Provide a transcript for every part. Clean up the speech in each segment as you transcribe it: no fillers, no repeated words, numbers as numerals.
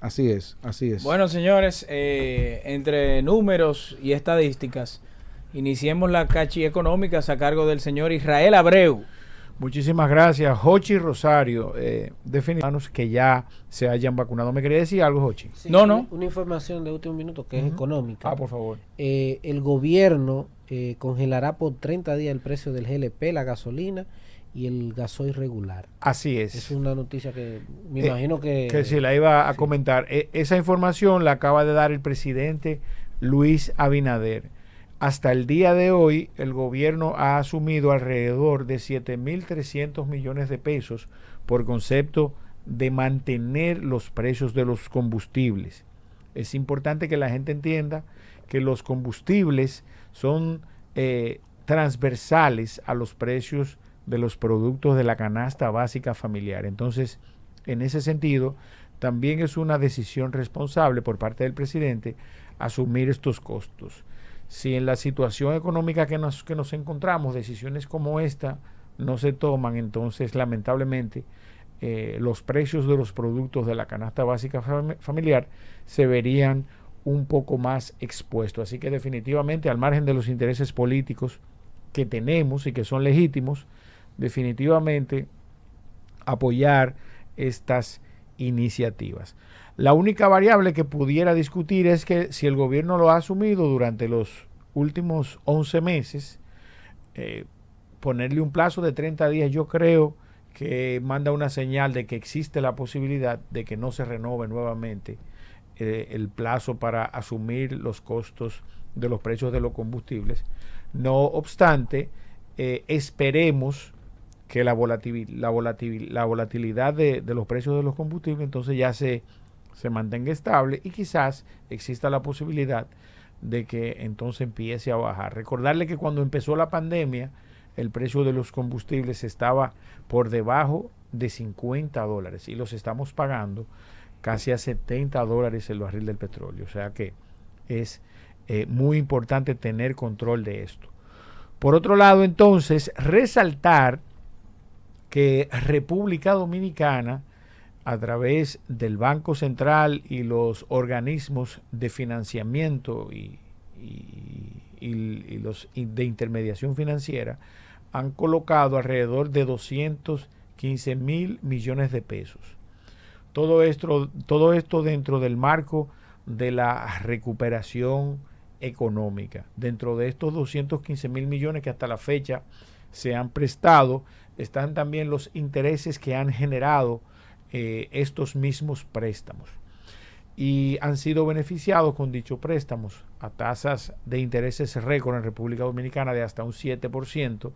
Así es, así es. Bueno, señores, entre números y estadísticas, iniciemos la cachi económicas a cargo del señor Israel Abreu. Muchísimas gracias, Jochi Rosario. Definitivamente que ya se hayan vacunado. ¿Me quería decir algo, Jochi? Sí, No, no. Una información de último minuto que es económica. Ah, por favor. El gobierno congelará por 30 días el precio del GLP, la gasolina y el gasoil regular. Así es. Es una noticia que me imagino que... Que sí, la iba a sí. comentar. Esa información la acaba de dar el presidente Luis Abinader. Hasta el día de hoy, el gobierno ha asumido alrededor de 7.300 millones de pesos por concepto de mantener los precios de los combustibles. Es importante que la gente entienda que los combustibles son transversales a los precios de los productos de la canasta básica familiar. Entonces, en ese sentido, también es una decisión responsable por parte del presidente asumir estos costos. Si en la situación económica que nos encontramos, decisiones como esta no se toman, entonces lamentablemente los precios de los productos de la canasta básica familiar se verían un poco más expuestos. Así que definitivamente, al margen de los intereses políticos que tenemos y que son legítimos, definitivamente apoyar estas iniciativas. La única variable que pudiera discutir es que si el gobierno lo ha asumido durante los últimos 11 meses, ponerle un plazo de 30 días, yo creo que manda una señal de que existe la posibilidad de que no se renove nuevamente el plazo para asumir los costos de los precios de los combustibles. No obstante, esperemos que la volatilidad de los precios de los combustibles entonces ya se mantenga estable y quizás exista la posibilidad de que entonces empiece a bajar. Recordarle que cuando empezó la pandemia, el precio de los combustibles estaba por debajo de $50 y los estamos pagando casi a $70 el barril del petróleo. O sea que es muy importante tener control de esto. Por otro lado, entonces, resaltar que República Dominicana, a través del Banco Central y los organismos de financiamiento y los de intermediación financiera, han colocado alrededor de 215.000 millones de pesos. Todo esto dentro del marco de la recuperación económica. Dentro de estos 215.000 millones que hasta la fecha se han prestado, están también los intereses que han generado estos mismos préstamos y han sido beneficiados con dichos préstamos a tasas de intereses récord en República Dominicana de hasta un 7%,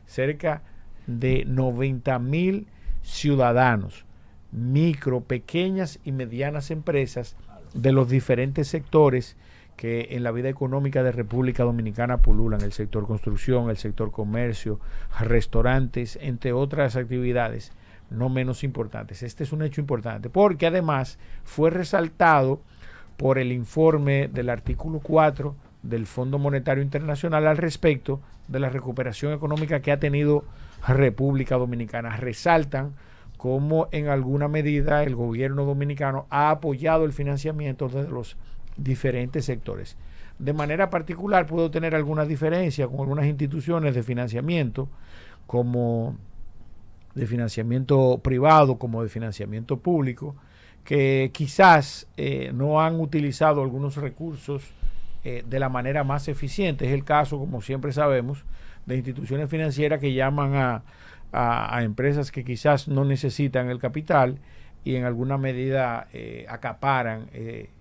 cerca de 90.000 ciudadanos, micro, pequeñas y medianas empresas de los diferentes sectores que en la vida económica de República Dominicana pululan: el sector construcción, el sector comercio, restaurantes, entre otras actividades no menos importantes. Este es un hecho importante porque además fue resaltado por el informe del artículo 4 del Fondo Monetario Internacional al respecto de la recuperación económica que ha tenido República Dominicana. Resaltan cómo en alguna medida el gobierno dominicano ha apoyado el financiamiento de los diferentes sectores. De manera particular puedo tener alguna diferencia con algunas instituciones de financiamiento, como de financiamiento privado como de financiamiento público, que quizás no han utilizado algunos recursos de la manera más eficiente. Es el caso, como siempre sabemos, de instituciones financieras que llaman a empresas que quizás no necesitan el capital y en alguna medida acaparan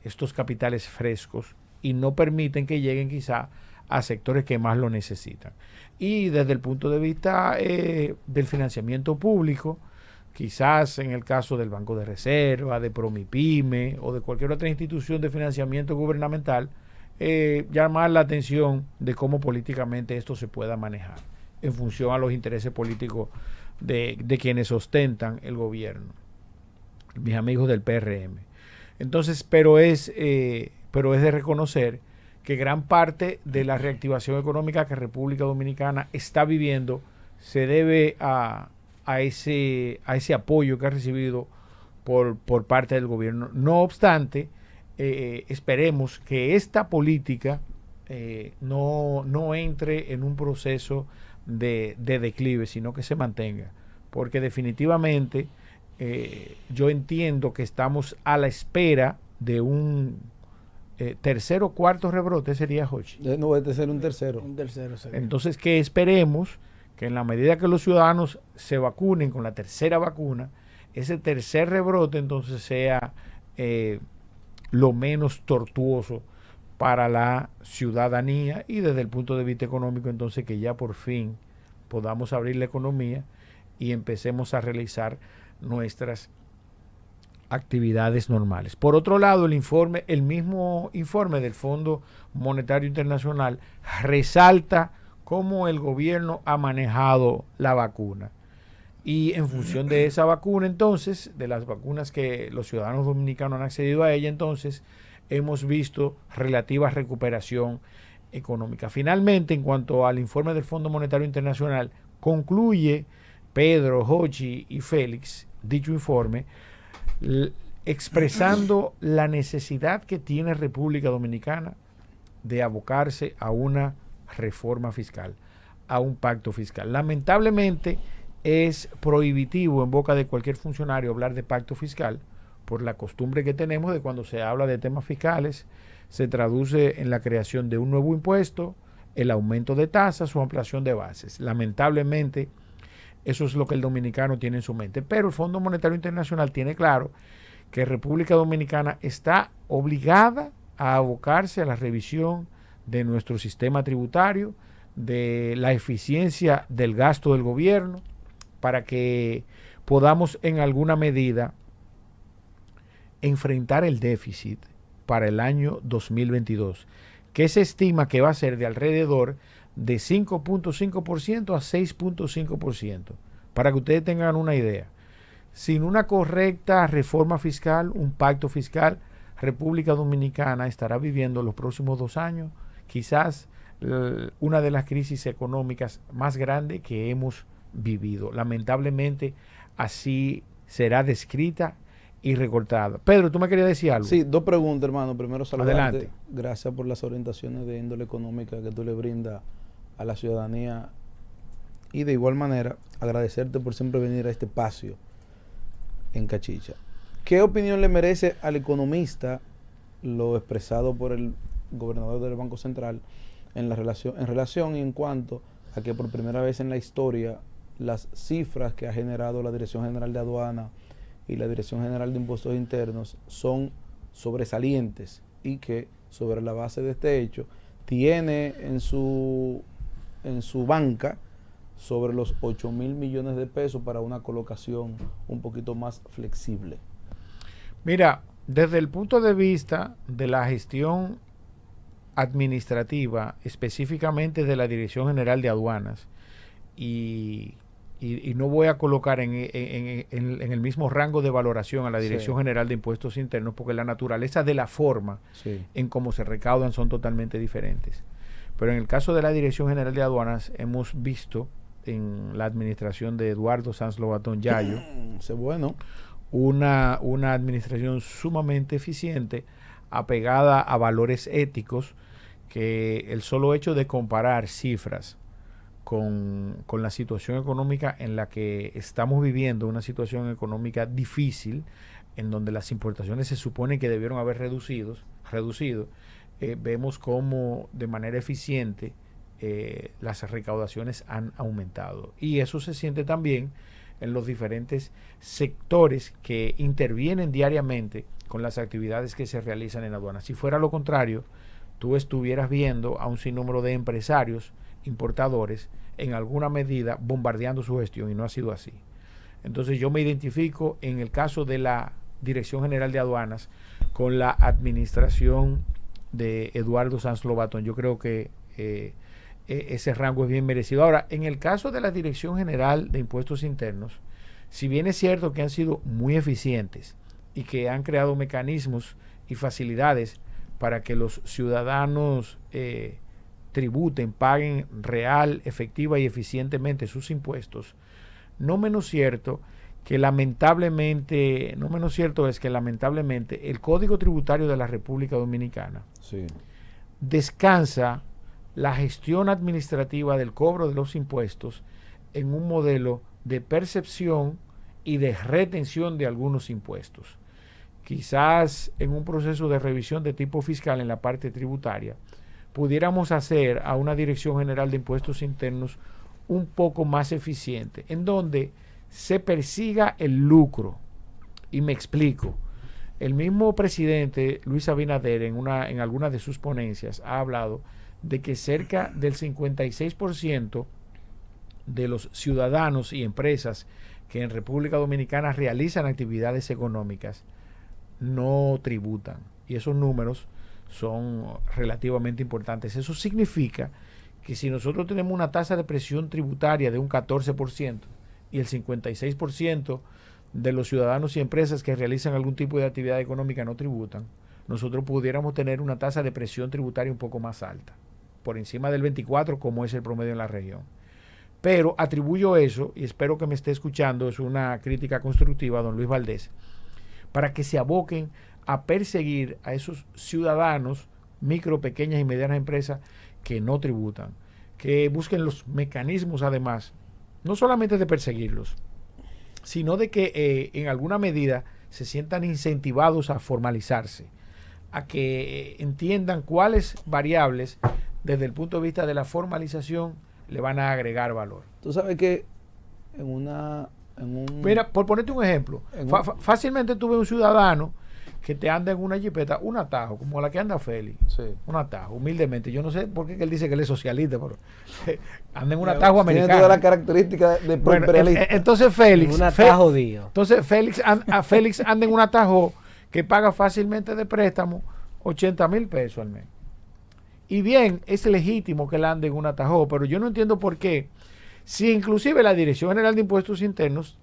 estos capitales frescos y no permiten que lleguen quizá a sectores que más lo necesitan. Y desde el punto de vista del financiamiento público, quizás en el caso del Banco de Reserva, de Promipyme o de cualquier otra institución de financiamiento gubernamental, llamar la atención de cómo políticamente esto se pueda manejar en función a los intereses políticos de quienes ostentan el gobierno, mis amigos del PRM. Entonces, pero es de reconocer que gran parte de la reactivación económica que República Dominicana está viviendo se debe a ese apoyo que ha recibido por parte del gobierno. No obstante, esperemos que esta política no entre en un proceso de declive, sino que se mantenga, porque definitivamente yo entiendo que estamos a la espera de un tercer o cuarto rebrote, sería, Jochi. No, este ser un tercero. Un tercero sería. Entonces, que esperemos que en la medida que los ciudadanos se vacunen con la tercera vacuna, ese tercer rebrote entonces sea lo menos tortuoso para la ciudadanía, y desde el punto de vista económico entonces que ya por fin podamos abrir la economía y empecemos a realizar nuestras actividades normales. Por otro lado, el mismo informe del Fondo Monetario Internacional resalta cómo el gobierno ha manejado la vacuna. Y en función de esa vacuna, entonces, de las vacunas que los ciudadanos dominicanos han accedido a ella, entonces, hemos visto relativa recuperación económica. Finalmente, en cuanto al informe del Fondo Monetario Internacional, concluye Pedro, Jochi y Félix dicho informe expresando la necesidad que tiene República Dominicana de abocarse a una reforma fiscal, a un pacto fiscal. Lamentablemente es prohibitivo en boca de cualquier funcionario hablar de pacto fiscal por la costumbre que tenemos de cuando se habla de temas fiscales, se traduce en la creación de un nuevo impuesto, el aumento de tasas o ampliación de bases. Lamentablemente, eso es lo que el dominicano tiene en su mente. Pero el Fondo Monetario Internacional tiene claro que República Dominicana está obligada a abocarse a la revisión de nuestro sistema tributario, de la eficiencia del gasto del gobierno, para que podamos en alguna medida enfrentar el déficit para el año 2022, que se estima que va a ser de alrededor de 5.5% a 6.5%. Para que ustedes tengan una idea, sin una correcta reforma fiscal, un pacto fiscal, República Dominicana estará viviendo los próximos 2 años quizás una de las crisis económicas más grandes que hemos vivido. Lamentablemente así será descrita y recortada. Pedro, ¿tú me querías decir algo? Sí, 2 preguntas, hermano. Primero, saludarte. Adelante. Gracias por las orientaciones de índole económica que tú le brindas a la ciudadanía, y de igual manera agradecerte por siempre venir a este espacio en Cachicha. ¿Qué opinión le merece al economista lo expresado por el gobernador del Banco Central en relación y en cuanto a que por primera vez en la historia las cifras que ha generado la Dirección General de Aduana y la Dirección General de Impuestos Internos son sobresalientes, y que sobre la base de este hecho tiene en su banca sobre los 8,000 millones de pesos para una colocación un poquito más flexible? Mira, desde el punto de vista de la gestión administrativa, específicamente de la Dirección General de Aduanas, y no voy a colocar en el mismo rango de valoración a la Dirección General de Impuestos Internos, porque la naturaleza de la forma en cómo se recaudan son totalmente diferentes. Pero en el caso de la Dirección General de Aduanas, hemos visto en la administración de Eduardo Sanz Lobatón Yayo bueno, una administración sumamente eficiente, apegada a valores éticos, que el solo hecho de comparar cifras con la situación económica en la que estamos viviendo, una situación económica difícil, en donde las importaciones se supone que debieron haber reducido, vemos cómo de manera eficiente las recaudaciones han aumentado. Y eso se siente también en los diferentes sectores que intervienen diariamente con las actividades que se realizan en aduanas. Si fuera lo contrario, tú estuvieras viendo a un sinnúmero de empresarios importadores en alguna medida bombardeando su gestión, y no ha sido así. Entonces yo me identifico en el caso de la Dirección General de Aduanas con la administración de Eduardo Sanz Lobatón. Yo creo que ese rango es bien merecido. Ahora, en el caso de la Dirección General de Impuestos Internos, si bien es cierto que han sido muy eficientes y que han creado mecanismos y facilidades para que los ciudadanos tributen, paguen real, efectiva y eficientemente sus impuestos, no menos cierto que lamentablemente, no menos cierto es que lamentablemente el Código Tributario de la República Dominicana Sí. descansa la gestión administrativa del cobro de los impuestos en un modelo de percepción y de retención de algunos impuestos. Quizás en un proceso de revisión de tipo fiscal en la parte tributaria, pudiéramos hacer a una Dirección General de Impuestos Internos un poco más eficiente, en donde se persiga el lucro. Y me explico. El mismo presidente Luis Abinader en algunas de sus ponencias ha hablado de que cerca del 56% de los ciudadanos y empresas que en República Dominicana realizan actividades económicas no tributan. Y esos números son relativamente importantes. Eso significa que si nosotros tenemos una tasa de presión tributaria de un 14% y el 56% de los ciudadanos y empresas que realizan algún tipo de actividad económica no tributan, nosotros pudiéramos tener una tasa de presión tributaria un poco más alta, por encima del 24%, como es el promedio en la región. Pero atribuyo eso, y espero que me esté escuchando, es una crítica constructiva a don Luis Valdés, para que se aboquen a perseguir a esos ciudadanos, micro, pequeñas y medianas empresas que no tributan, que busquen los mecanismos además, no solamente de perseguirlos, sino de que en alguna medida se sientan incentivados a formalizarse, a que entiendan cuáles variables desde el punto de vista de la formalización le van a agregar valor. Tú sabes que Mira, por ponerte un ejemplo, fácilmente tuve un ciudadano que te anda en una jipeta, un atajo, como la que anda Félix, sí. un atajo, humildemente. Yo no sé por qué él dice que él es socialista, pero anda en un atajo americano. Tiene todas las características de imperialista. Entonces Félix, un atajo Dios. Entonces Félix anda en un atajo que paga fácilmente de préstamo 80,000 pesos al mes. Y bien, es legítimo que él ande en un atajo, pero yo no entiendo por qué. Si inclusive la Dirección General de Impuestos Internos,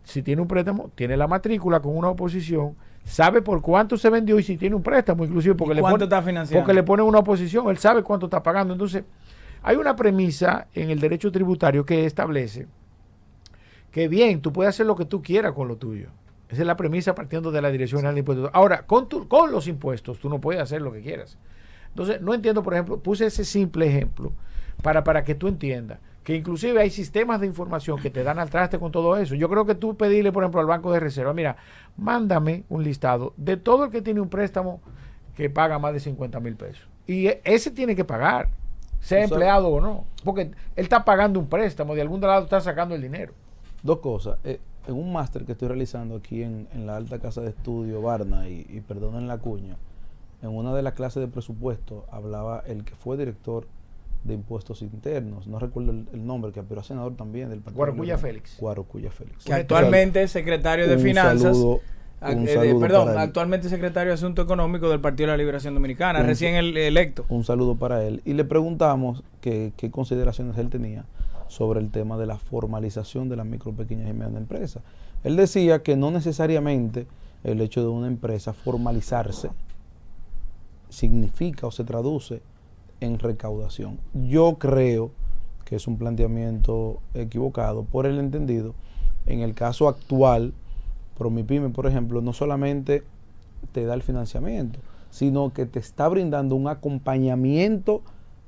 si tiene un préstamo, tiene la matrícula con una oposición, sabe por cuánto se vendió y si tiene un préstamo, inclusive porque le ponen una oposición, él sabe cuánto está pagando. Entonces, hay una premisa en el derecho tributario que establece que bien, tú puedes hacer lo que tú quieras con lo tuyo. Esa es la premisa partiendo de la Dirección General de Impuestos. Ahora, con los impuestos, tú no puedes hacer lo que quieras. Entonces, no entiendo, por ejemplo, puse ese simple ejemplo para que tú entiendas que inclusive hay sistemas de información que te dan al traste con todo eso. Yo creo que tú pedirle, por ejemplo, al Banco de Reserva, mira, mándame un listado de todo el que tiene un préstamo que paga más de 50,000 pesos. Y ese tiene que pagar, sea empleado o no, porque él está pagando un préstamo, de algún lado está sacando el dinero. Dos cosas. En un máster que estoy realizando aquí en la Alta Casa de Estudio Barna, y perdonen la cuña, en una de las clases de presupuesto hablaba el que fue director de impuestos internos, no recuerdo el nombre, que aspiró a senador también del partido. Guarocuya Félix. Guarocuya Félix. Que actualmente es secretario de Finanzas. Actualmente secretario de Asuntos Económicos del Partido de la Liberación Dominicana, recién electo. Un saludo para él. Y le preguntamos qué consideraciones él tenía sobre el tema de la formalización de las micro, pequeñas y medianas empresas. Él decía que no necesariamente el hecho de una empresa formalizarse significa o se traduce en recaudación. Yo creo que es un planteamiento equivocado por el entendido. En el caso actual, Promipyme, por ejemplo, no solamente te da el financiamiento, sino que te está brindando un acompañamiento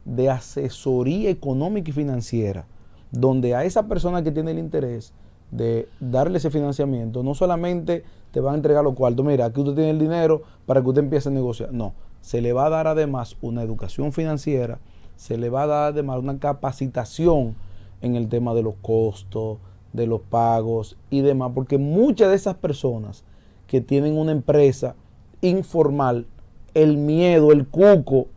de asesoría económica y financiera, donde a esa persona que tiene el interés de darle ese financiamiento, no solamente te van a entregar los cuartos, mira, aquí usted tiene el dinero para que usted empiece a negociar, no, se le va a dar además una educación financiera, se le va a dar además una capacitación en el tema de los costos, de los pagos y demás, porque muchas de esas personas que tienen una empresa informal, el miedo, el cuco,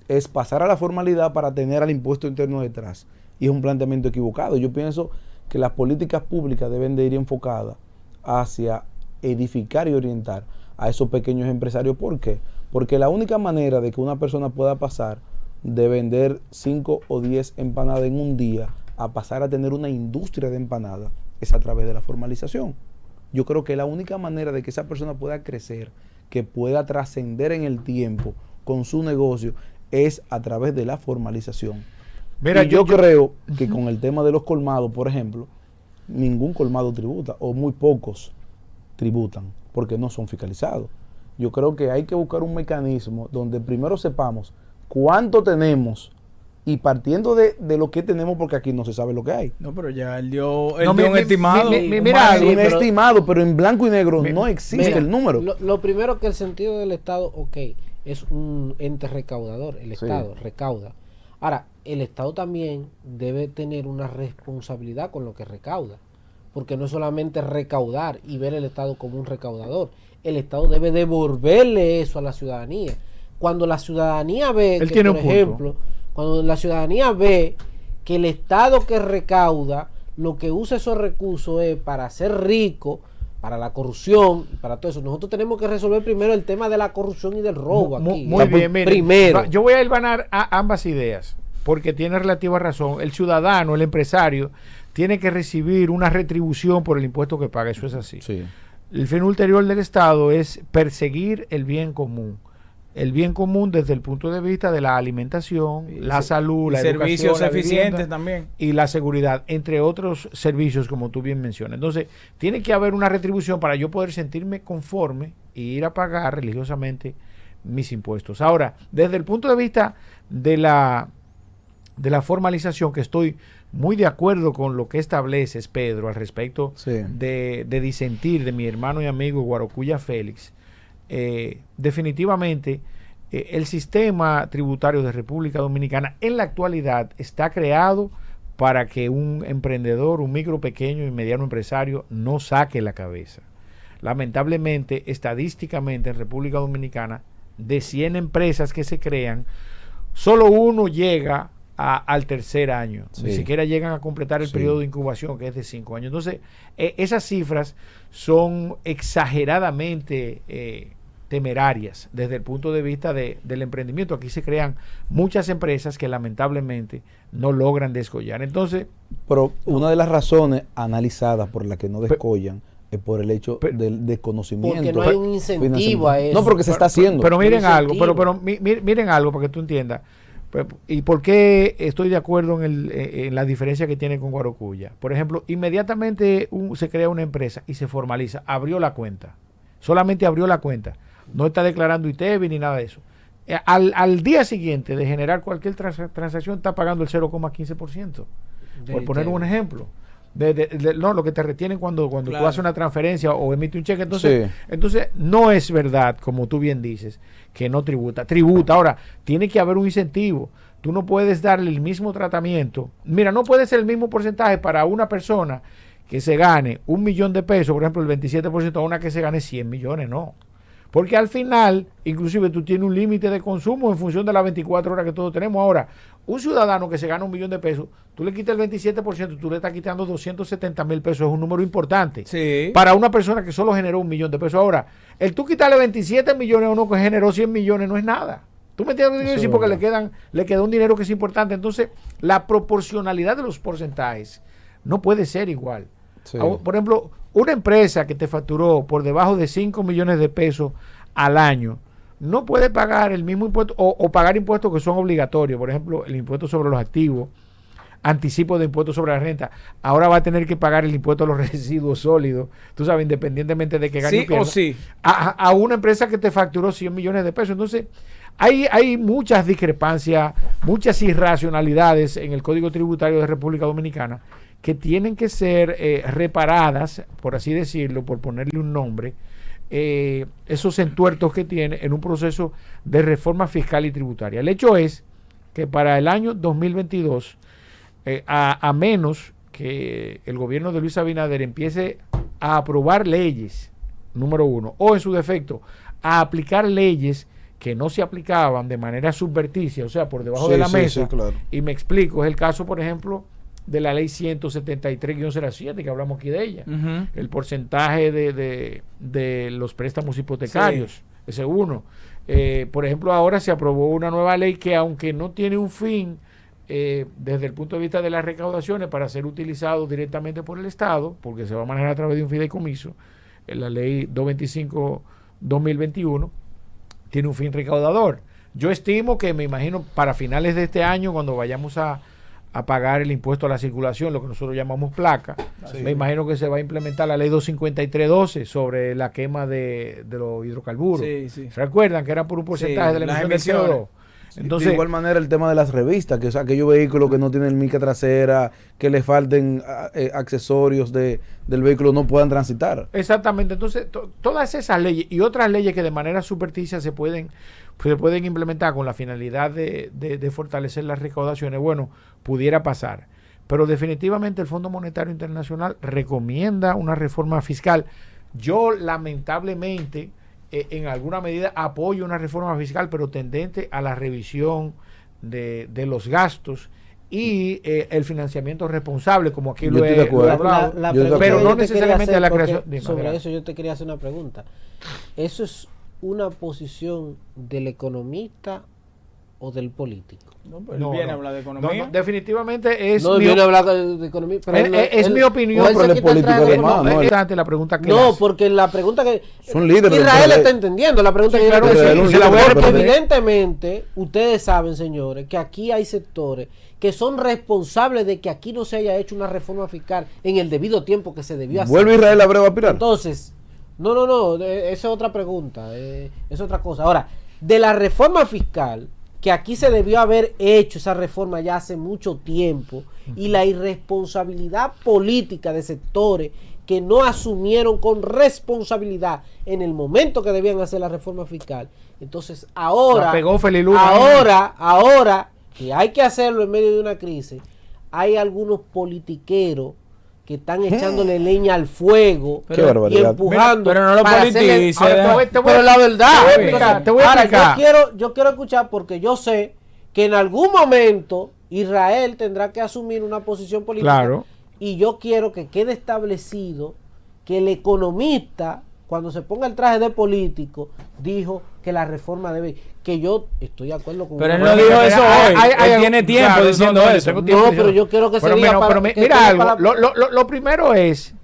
es pasar a la formalidad para tener al impuesto interno detrás. Y es un planteamiento equivocado. Yo pienso que las políticas públicas deben de ir enfocadas hacia edificar y orientar a esos pequeños empresarios. ¿Por qué? Porque la única manera de que una persona pueda pasar de vender 5 o 10 empanadas en un día a pasar a tener una industria de empanadas es a través de la formalización. Yo creo que la única manera de que esa persona pueda crecer, que pueda trascender en el tiempo con su negocio, es a través de la formalización. Mira, yo creo que con el tema de los colmados, por ejemplo, ningún colmado tributa o muy pocos tributan porque no son fiscalizados. Yo creo que hay que buscar un mecanismo donde primero sepamos cuánto tenemos y partiendo de lo que tenemos, porque aquí no se sabe lo que hay. No, pero ya él dio No, un estimado. mira, Un estimado, pero en blanco y negro no existe Mira, el número. Lo primero que el sentido del Estado, ok, es un ente recaudador. El Sí. Estado recauda. Ahora, el Estado también debe tener una responsabilidad con lo que recauda. Porque no es solamente recaudar y ver el Estado como un recaudador. El Estado debe devolverle eso a la ciudadanía. Cuando la ciudadanía ve Él que, tiene por un punto. ejemplo, cuando la ciudadanía ve que el Estado que recauda, lo que usa esos recursos es para ser rico, para la corrupción y para todo eso. Nosotros tenemos que resolver primero el tema de la corrupción y del robo aquí. Muy bien, mire, primero. yo voy a hilvanar a ambas ideas, porque tiene relativa razón. El ciudadano, el empresario, tiene que recibir una retribución por el impuesto que paga. Eso es así. Sí. El fin ulterior del Estado es perseguir el bien común. El bien común desde el punto de vista de la alimentación, la salud, la servicios educación, la eficientes vivienda también. y la seguridad, entre otros servicios, como tú bien mencionas. Entonces, tiene que haber una retribución para yo poder sentirme conforme e ir a pagar religiosamente mis impuestos. Ahora, desde el punto de vista de la formalización, que estoy muy de acuerdo con lo que estableces, Pedro, al respecto Sí. de disentir de mi hermano y amigo Guarocuya Félix. Definitivamente el sistema tributario de República Dominicana en la actualidad está creado para que un emprendedor, un micro, pequeño y mediano empresario no saque la cabeza. Lamentablemente, estadísticamente en República Dominicana, de 100 empresas que se crean, solo uno llega al tercer año. Sí. Ni siquiera llegan a completar el Sí. periodo de incubación, que es de 5 años. Entonces, esas cifras son exageradamente temerarias desde el punto de vista del emprendimiento. Aquí se crean muchas empresas que lamentablemente no logran descollar. Entonces, Pero una de las razones analizadas por la que no descollan es por el hecho del desconocimiento. Porque no hay un incentivo a eso. No, porque se está haciendo. Pero miren Un algo, incentivo. miren algo para que tú entiendas. ¿Y por qué estoy de acuerdo en la diferencia que tiene con Guarocuya? Por ejemplo, inmediatamente se crea una empresa y se formaliza, abrió la cuenta, solamente abrió la cuenta, no está declarando ITEVI ni nada de eso. Al día siguiente de generar cualquier transacción está pagando el 0,15%, por poner un ejemplo. No, lo que te retienen cuando tú Claro. haces una transferencia o emites un cheque. Sí. Entonces, no es verdad, como tú bien dices, que no tributa. Tributa. Ahora, tiene que haber un incentivo. Tú no puedes darle el mismo tratamiento. Mira, no puede ser el mismo porcentaje para una persona que se gane 1 millón de pesos, por ejemplo, el 27%, a una que se gane 100 millones, no. Porque al final, inclusive tú tienes un límite de consumo en función de las 24 horas que todos tenemos. Ahora, un ciudadano que se gana 1 millón de pesos, tú le quitas el 27%, tú le estás quitando 270,000 pesos. Es un número importante. Sí. Para una persona que solo generó 1 millón de pesos. Ahora, el tú quitarle 27 millones a uno que generó 100 millones no es nada. ¿Tú me entiendes lo que quiero decir? Porque le queda un dinero que es importante. Entonces, la proporcionalidad de los porcentajes no puede ser igual. Sí. Por ejemplo, una empresa que te facturó por debajo de 5 millones de pesos al año no puede pagar el mismo impuesto o pagar impuestos que son obligatorios. Por ejemplo, el impuesto sobre los activos, anticipo de impuestos sobre la renta. Ahora va a tener que pagar el impuesto a los residuos sólidos, tú sabes, independientemente de que gane Sí o sí. a una empresa que te facturó 100 millones de pesos. Entonces, hay muchas discrepancias, muchas irracionalidades en el Código Tributario de República Dominicana que tienen que ser reparadas, por así decirlo, por ponerle un nombre, esos entuertos que tiene en un proceso de reforma fiscal y tributaria. El hecho es que para el año 2022, a menos que el gobierno de Luis Abinader empiece a aprobar leyes, número uno, o en su defecto, a aplicar leyes que no se aplicaban de manera subverticia, o sea, por debajo de la mesa. Sí, claro. Y me explico, es el caso, por ejemplo, de la ley 173-07, que hablamos aquí de ella. Ujú. El porcentaje de los préstamos hipotecarios, Sí. ese uno. Por ejemplo, ahora se aprobó una nueva ley que, aunque no tiene un fin desde el punto de vista de las recaudaciones para ser utilizado directamente por el Estado, porque se va a manejar a través de un fideicomiso, la ley 225-2021, tiene un fin recaudador. Yo estimo que, me imagino, para finales de este año, cuando vayamos a a pagar el impuesto a la circulación, lo que nosotros llamamos placa. Sí. Me imagino que se va a implementar la ley 253.12 sobre la quema de los hidrocarburos. Sí, sí. ¿Se recuerdan que era por un porcentaje Sí, de la las emisión de CO2? Entonces, de igual manera el tema de las revistas, que es aquellos vehículos que no tienen mica trasera, que le falten accesorios del vehículo, no puedan transitar. exactamente, entonces todas esas leyes y otras leyes que de manera supersticia se pueden implementar con la finalidad de fortalecer las recaudaciones, bueno, pudiera pasar. Pero definitivamente el Fondo Monetario Internacional recomienda una reforma fiscal. Yo lamentablemente en alguna medida apoyo una reforma fiscal, pero tendente a la revisión de los gastos y el financiamiento responsable, como aquí lo he hablado, pero no necesariamente a la creación. Sobre eso yo te quería hacer una pregunta. ¿Eso es una posición del economista o del político? No, pero él viene a hablar de economía. No, definitivamente es No, viene a hablar de economía. Pero es mi opinión, pero él es político además, no es la pregunta que no, porque la pregunta que son líderes. Israel está entendiendo la pregunta que yo claro le que quiero sí, decir. se la voy a Porque responder. evidentemente ustedes saben, señores, que aquí hay sectores que son responsables de que aquí no se haya hecho una reforma fiscal en el debido tiempo que se debió hacer. ¿Vuelve Israel Abreu a aspirar? Entonces, no, esa es otra pregunta, es otra cosa. Ahora, de la reforma fiscal, que aquí se debió haber hecho esa reforma ya hace mucho tiempo, y la irresponsabilidad política de sectores que no asumieron con responsabilidad en el momento que debían hacer la reforma fiscal. Entonces, ahora, la pegó Feliz Luna. ahora que hay que hacerlo en medio de una crisis, hay algunos politiqueros que están echándole leña al fuego Qué barbaridad. y empujando. Pero no lo para politice. hacerle- Te voy pero la verdad, te voy a ahora explicar. yo quiero escuchar, porque yo sé que en algún momento Israel tendrá que asumir una posición política. Claro. Y yo quiero que quede establecido que el economista, cuando se ponga el traje de político, dijo que la reforma debe, que yo estoy de acuerdo con Pero él usted. no dijo eso hoy. Hay- Él tiene tiempo claro, diciendo yo eso. tengo tiempo No, diciendo- pero yo quiero que se Pero diga mira, para- pero que mira quede algo, para- lo primero es,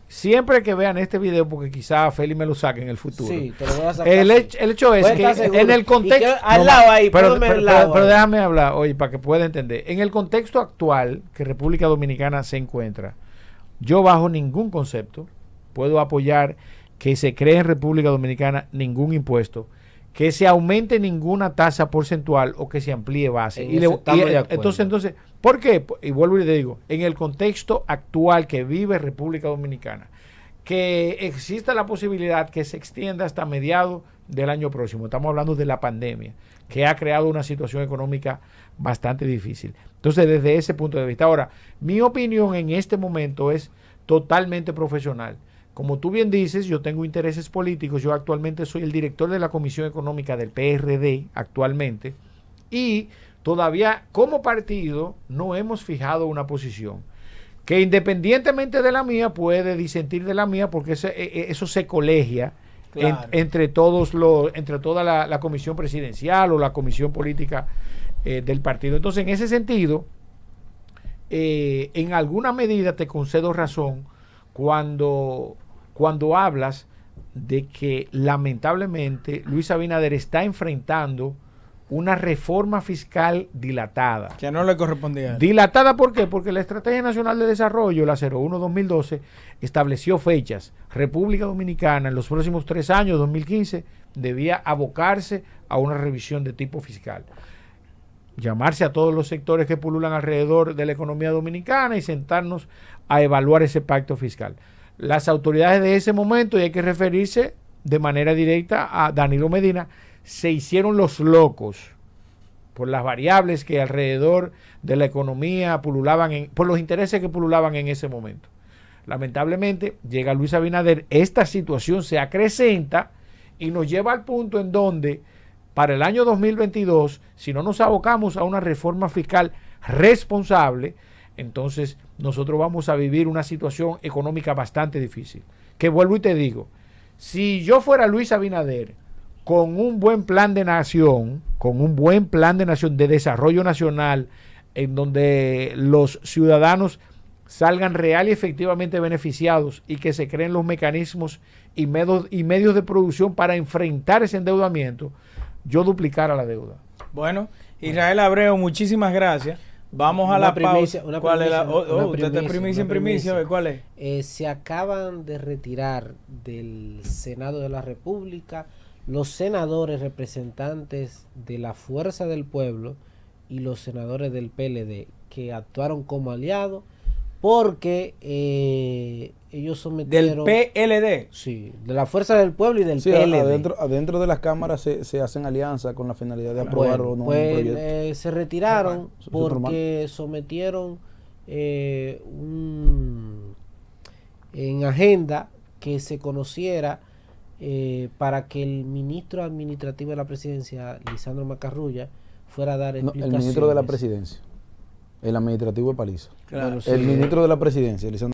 siempre que vean este video, porque quizá Feli me lo saque en el futuro. Sí, te lo voy a sacar. El hecho es Puede que estar seguro. en el Y contexto... que al lado ahí, pero, póngame pero- al lado pero ahí. déjame hablar, oye, para que pueda entender. En el contexto actual que República Dominicana se encuentra, yo bajo ningún concepto puedo apoyar que se cree en República Dominicana ningún impuesto, que se aumente ninguna tasa porcentual o que se amplíe base. En eso estamos de acuerdo. Entonces, ¿por qué? Y vuelvo y le digo, en el contexto actual que vive República Dominicana, que exista la posibilidad que se extienda hasta mediados del año próximo. Estamos hablando de la pandemia, que ha creado una situación económica bastante difícil. Entonces, desde ese punto de vista. Ahora, mi opinión en este momento es totalmente profesional. Como tú bien dices, yo tengo intereses políticos. Yo actualmente soy el director de la Comisión Económica del PRD actualmente. Y todavía como partido no hemos fijado una posición que independientemente de la mía puede disentir de la mía, porque eso se colegia Claro. entre toda la comisión presidencial o la comisión política del partido. Entonces, en ese sentido, en alguna medida te concedo razón cuando hablas de que lamentablemente Luis Abinader está enfrentando una reforma fiscal dilatada. Que no le correspondía. Dilatada, ¿por qué? Porque la Estrategia Nacional de Desarrollo, la 01-2012, estableció fechas. República Dominicana en los próximos 3 años, 2015, debía abocarse a una revisión de tipo fiscal. Llamarse a todos los sectores que pululan alrededor de la economía dominicana y sentarnos a evaluar ese pacto fiscal. Las autoridades de ese momento, y hay que referirse de manera directa a Danilo Medina, se hicieron los locos por las variables que alrededor de la economía pululaban, por los intereses que pululaban en ese momento. Lamentablemente, llega Luis Abinader, esta situación se acrecenta y nos lleva al punto en donde para el año 2022, si no nos abocamos a una reforma fiscal responsable, entonces nosotros vamos a vivir una situación económica bastante difícil. Que vuelvo y te digo, si yo fuera Luis Abinader, con un buen plan de nación, de desarrollo nacional, en donde los ciudadanos salgan real y efectivamente beneficiados y que se creen los mecanismos y medios de producción para enfrentar ese endeudamiento, yo duplicara la deuda. Bueno, Israel Abreu, muchísimas gracias Vamos a Una la primicia, pausa. una ¿Cuál es la? primicia, una Usted está en primicia, una en primicia. primicia. ¿Cuál es? Se acaban de retirar del Senado de la República los senadores representantes de la Fuerza del Pueblo y los senadores del PLD que actuaron como aliados porque ellos sometieron... Del PLD. Sí, de la Fuerza del Pueblo y del Sí, PLD. adentro de las cámaras se hacen alianzas con la finalidad de aprobar Bueno, o no pues, un proyecto. se retiraron Normal, eso es porque sometieron en agenda que se conociera para que el ministro administrativo de la presidencia, Lisandro Macarrulla, fuera a dar No, explicaciones. el ministro de la presidencia. El administrativo de Paliza. Claro. Bueno, sí, El ministro de la presidencia, Lisandro